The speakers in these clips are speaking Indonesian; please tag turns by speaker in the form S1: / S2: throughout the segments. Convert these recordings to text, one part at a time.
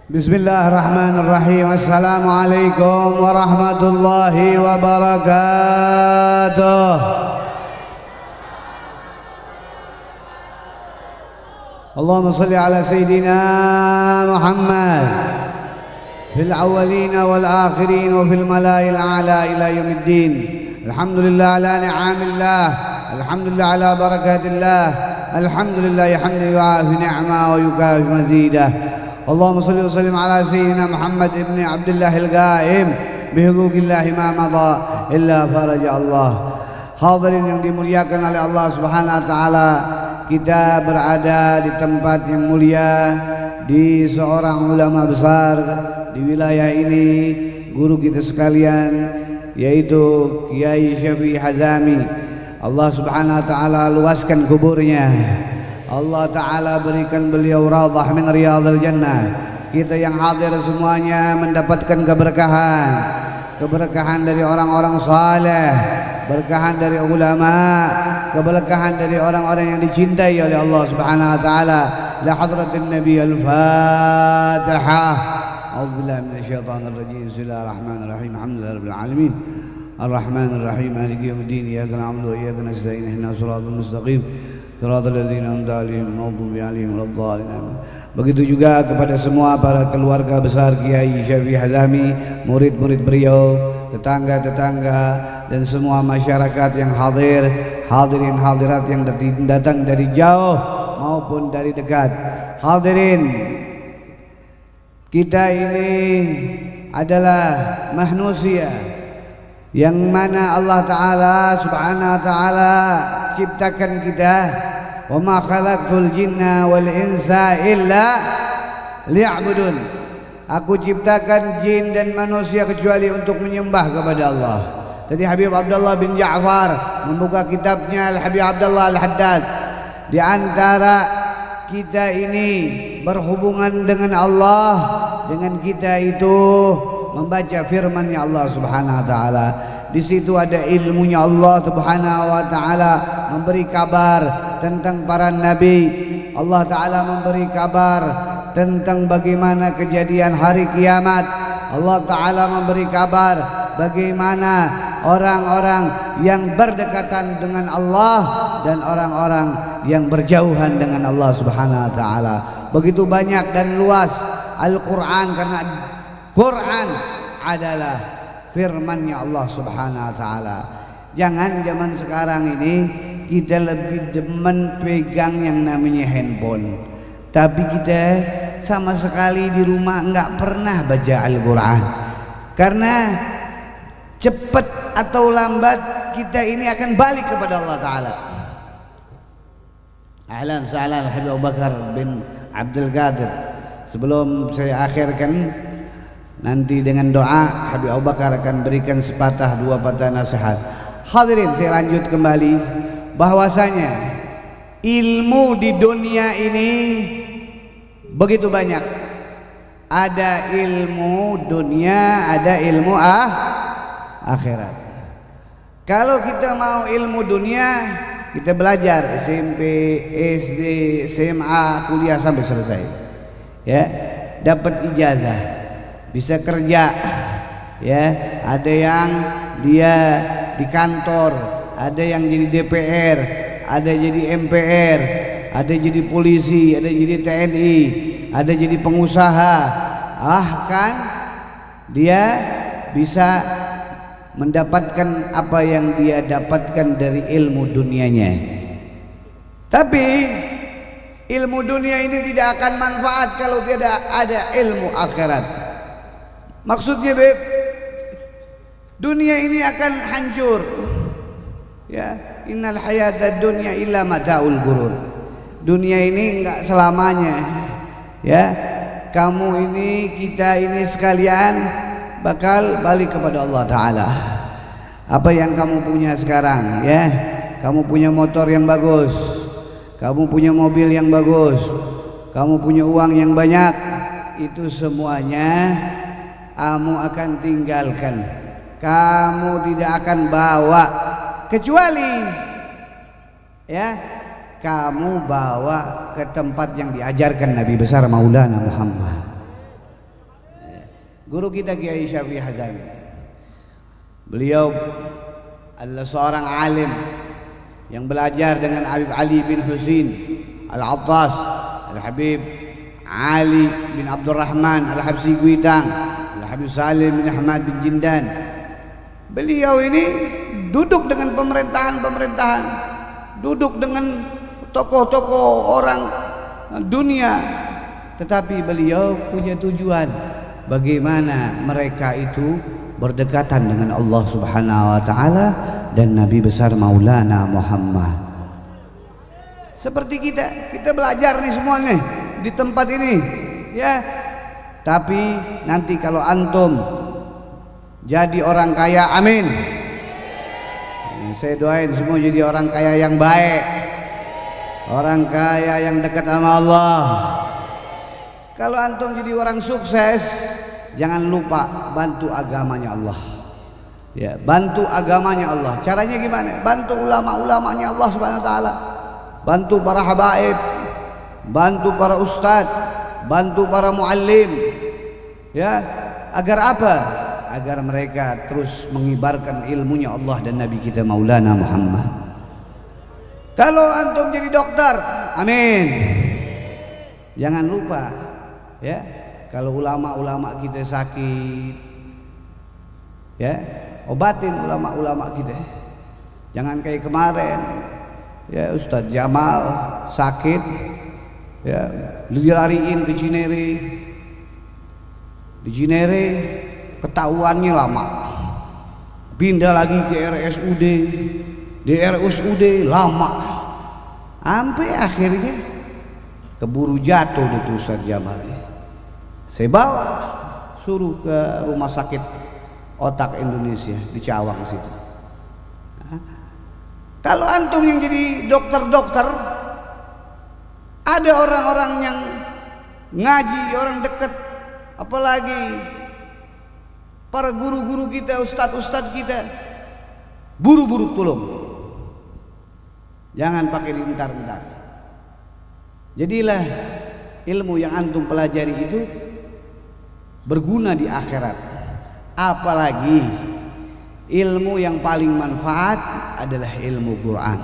S1: Bismillahirrahmanirrahim. Assalamualaikum warahmatullahi wabarakatuh. Allahumma salli ala Sayyidina Muhammad fil awwalina wal akhirin wa fil mala'il a'la ila yaumiddin. Alhamdulillah ala ni'amillah, alhamdulillah ala barakatillah, alhamdulillah hamdan yu'afi ni'ma wa yukafi mazidah. Allahumma salli wa sallim ala Sayyidina Muhammad ibn Abdullah al-Ghaim bihuquqillahi ma madha illa faraja Allah. Hadirin yang dimuliakan oleh Allah Subhanahu wa taala, kita berada di tempat yang mulia, di seorang ulama besar di wilayah ini, guru kita sekalian, yaitu Kiai Syafi'i Hazami. Allah Subhanahu wa taala luaskan kuburnya, Allah Ta'ala berikan beliau radhah min riyadhil jannah. Kita yang hadir semuanya mendapatkan keberkahan, keberkahan dari orang-orang saleh, berkahan dari ulama, keberkahan dari orang-orang yang dicintai oleh Allah Subhanahu wa taala. La hadratin Nabi al-Fatihah. A'udzubillahi minasyaitonir rajim. Bismillahirrahmanirrahim. Alhamdulillahirabbil alamin. Arrahmanir rahim. Maliki yaumiddin. Iyyaka na'budu wa iyyaka nasta'in. Ihdinas siratal mustaqim. Begitu juga kepada semua para keluarga besar Kiai Syafi'i Hazami, murid-murid beliau, tetangga-tetangga, dan semua masyarakat yang hadir, hadirin hadirat yang datang dari jauh maupun dari dekat. Hadirin, kita ini adalah manusia yang mana Allah Ta'ala Subhanahu wa Ta'ala ciptakan kita. Wa ma khalaqtul jinna wal insa illa liya'budun. Aku ciptakan jin dan manusia kecuali untuk menyembah kepada Allah. Tadi Habib Abdullah bin Ja'far membuka kitabnya Al-Habib Abdullah Al-Haddad. Di antara kita ini berhubungan dengan Allah, dengan kita itu membaca firman-Nya Allah Subhanahu wa taala. Di situ ada ilmunya Allah Subhanahu wa taala, memberi kabar tentang para nabi. Allah taala memberi kabar tentang bagaimana kejadian hari kiamat. Allah taala memberi kabar bagaimana orang-orang yang berdekatan dengan Allah dan orang-orang yang berjauhan dengan Allah Subhanahu wa taala. Begitu banyak dan luas Al-Qur'an, karena Quran adalah firman-Nya Allah Subhanahu wa taala. Jangan zaman sekarang ini kita lebih demen pegang yang namanya handphone, tapi kita sama sekali di rumah enggak pernah baca Al-Qur'an. Karena cepat atau lambat kita ini akan balik kepada Allah taala. Ahlan sahlan Habib Abu Bakar bin Abdul Qadir. Sebelum saya akhirkan, nanti dengan doa Habib Abu Bakar akan berikan sepatah dua patah nasihat. Hadirin, saya lanjut kembali bahwasanya ilmu di dunia ini begitu banyak. Ada ilmu dunia, ada ilmu akhirat. Kalau kita mau ilmu dunia, kita belajar SMP, SD, SMA, kuliah sampai selesai, ya, dapat ijazah, bisa kerja, ya. Ada yang dia di kantor, ada yang jadi DPR, ada jadi MPR, ada jadi polisi, ada jadi TNI, ada jadi pengusaha. Kan dia bisa mendapatkan apa yang dia dapatkan dari ilmu dunianya. Tapi ilmu dunia ini tidak akan manfaat kalau tidak ada ilmu akhirat. Maksudnya, Beb, dunia ini akan hancur, ya. Innal hayatad dunya illa mata'ul ghurur. Dunia ini enggak selamanya, ya. Kamu ini, kita ini sekalian bakal balik kepada Allah Ta'ala. Apa yang kamu punya sekarang, ya, kamu punya motor yang bagus, kamu punya mobil yang bagus, kamu punya uang yang banyak, itu semuanya kamu akan tinggalkan, kamu tidak akan bawa, kecuali, ya, kamu bawa ke tempat yang diajarkan Nabi besar Maulana Muhammad. guru kita Kiai Syafi'i Hazami. Beliau adalah seorang alim yang belajar dengan Habib Ali bin Husain Al-Attas, Al-Habib Ali bin Abdurrahman Al-Habsi Guitang, Al-Habib Salim bin Ahmad bin Jindan. Beliau ini duduk dengan pemerintahan, duduk dengan tokoh-tokoh orang dunia, tetapi beliau punya tujuan bagaimana mereka itu berdekatan dengan Allah Subhanahu wa taala dan Nabi besar Maulana Muhammad. Seperti kita belajar nih semua nih di tempat ini, ya. Tapi nanti kalau antum jadi orang kaya, amin. Saya doain semua jadi orang kaya yang baik, orang kaya yang dekat sama Allah. Kalau antum jadi orang sukses, jangan lupa bantu agamanya Allah. Ya, bantu agamanya Allah. Caranya gimana? Bantu ulama-ulamanya Allah Subhanahu wa taala. Bantu para habaib, bantu para ustadz, bantu para muallim. Ya, agar apa? Agar mereka terus mengibarkan ilmunya Allah dan Nabi kita Maulana Muhammad. Kalau antum jadi dokter, amin. Jangan lupa, ya, kalau ulama-ulama kita sakit, ya, obatin ulama-ulama kita. Jangan kayak kemarin, ya, Ustadz Jamal sakit, ya, dilariin ke Cinere. Di Cinere ketahuannya lama, pindah lagi ke RSUD, di RSUD lama, sampai akhirnya keburu jatuh itu Ustadz Jamal. Saya bawa, suruh ke rumah sakit otak Indonesia di Cawang situ. Nah, kalau antum yang jadi dokter-dokter, ada orang-orang yang ngaji, orang dekat, apalagi para guru-guru kita, ustadz-ustadz kita, buru-buru tolong. Jangan pakai lintar-lintar. Jadilah ilmu yang antum pelajari itu berguna di akhirat. Apalagi ilmu yang paling manfaat adalah ilmu Quran.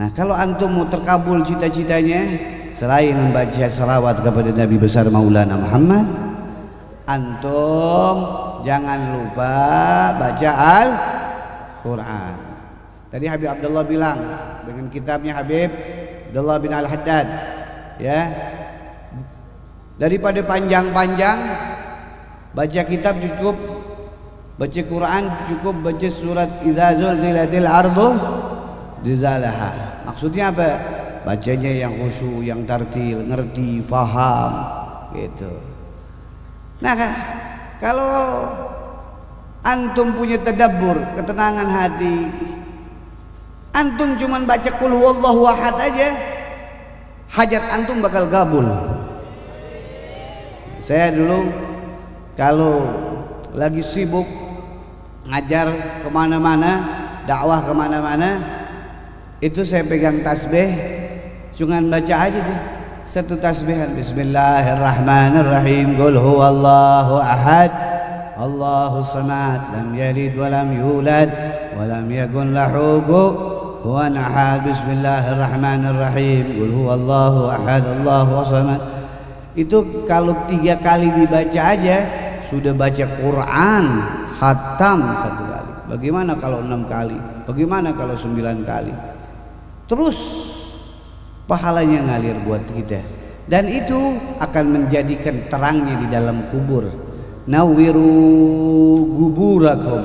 S1: Nah, kalau antum mau terkabul cita-citanya, selain membaca salawat kepada Nabi besar Maulana Muhammad, antum jangan lupa baca Al-Quran. Tadi Habib Abdullah bilang dengan kitabnya Habib Abdullah bin Al-Haddad, ya, daripada panjang-panjang, baca kitab cukup, baca Quran cukup, baca surat Idza Zulzilatil Ardu Zilzalaha. Maksudnya apa? Bacanya yang khusyuk, yang tartil, ngerti, faham, gitu. Nah, kalau antum punya tadabbur, ketenangan hati, antum cuman baca qul huwallahu ahad aja, hajat antum bakal kabul. Saya dulu kalau lagi sibuk ngajar kemana-mana, dakwah kemana-mana, itu saya pegang tasbih, cuman baca aja deh satu tasbihan, Bismillahirrahmanirrahim, qul huwallahu ahad, Allahus samad, lam yalid wa lam yulad wa lam yakun lahu kufuwan ahad, Bismillahirrahmanirrahim, qul huwallahu ahad, Allahus samad. Itu kalau 3 kali dibaca aja sudah baca Quran khatam 1 kali. Bagaimana kalau 6 kali? Bagaimana kalau 9 kali? Terus pahalanya ngalir buat kita, dan itu akan menjadikan terangnya di dalam kubur. Nawwiru guburakum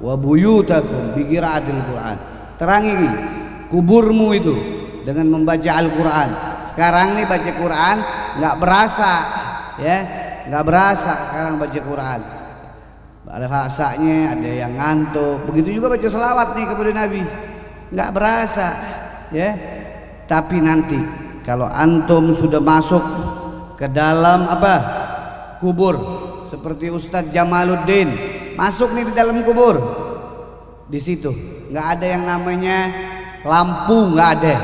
S1: wa buyutakum bi qiraatil Quran. Terangi kuburmu itu dengan membaca Al-Quran. Sekarang nih baca Quran nggak berasa, ya, nggak berasa sekarang baca Quran. Ada rasanya, ada yang ngantuk. Begitu juga baca selawat nih kepada Nabi, nggak berasa, ya. Tapi nanti kalau antum sudah masuk ke dalam apa, kubur, seperti Ustadz Jamaluddin masuk nih di dalam kubur, di situ nggak ada yang namanya lampu, nggak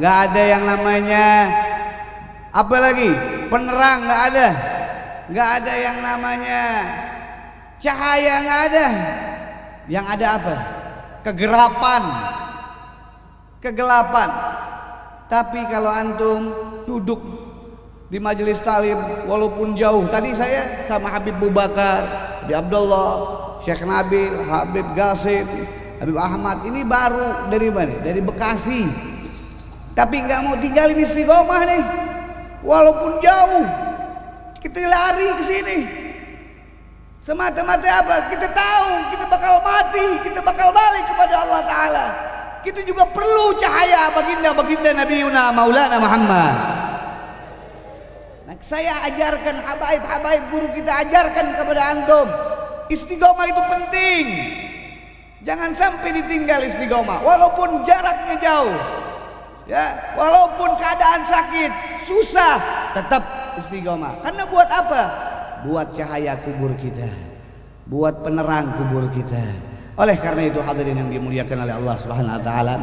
S1: ada yang namanya apa lagi, penerang, nggak ada. nggak ada yang namanya cahaya, nggak ada. Yang ada apa? Kegelapan. Tapi kalau antum duduk di majelis talim walaupun jauh, tadi saya sama Habib Abu Bakar, Habib Abdullah, Syekh Nabil, Habib Qasim, Habib Ahmad, ini baru dari mana? Dari Bekasi. Tapi nggak mau tinggalin istiqomah nih, walaupun jauh. Kita lari ke sini. Semata-mata apa? Kita tahu kita bakal mati, kita bakal balik kepada Allah Ta'ala. Kita juga perlu cahaya baginda Nabi Yuna Maulana Muhammad. Nah, saya ajarkan habaib guru kita ajarkan kepada antum, istiqomah itu penting. Jangan sampai ditinggal istiqomah, walaupun jaraknya jauh, ya, walaupun keadaan sakit, susah, tetap istiqomah. Karena buat apa? Buat cahaya kubur kita, buat penerang kubur kita. Oleh karena itu hadirin yang dimuliakan oleh Allah Subhanahu wa taala,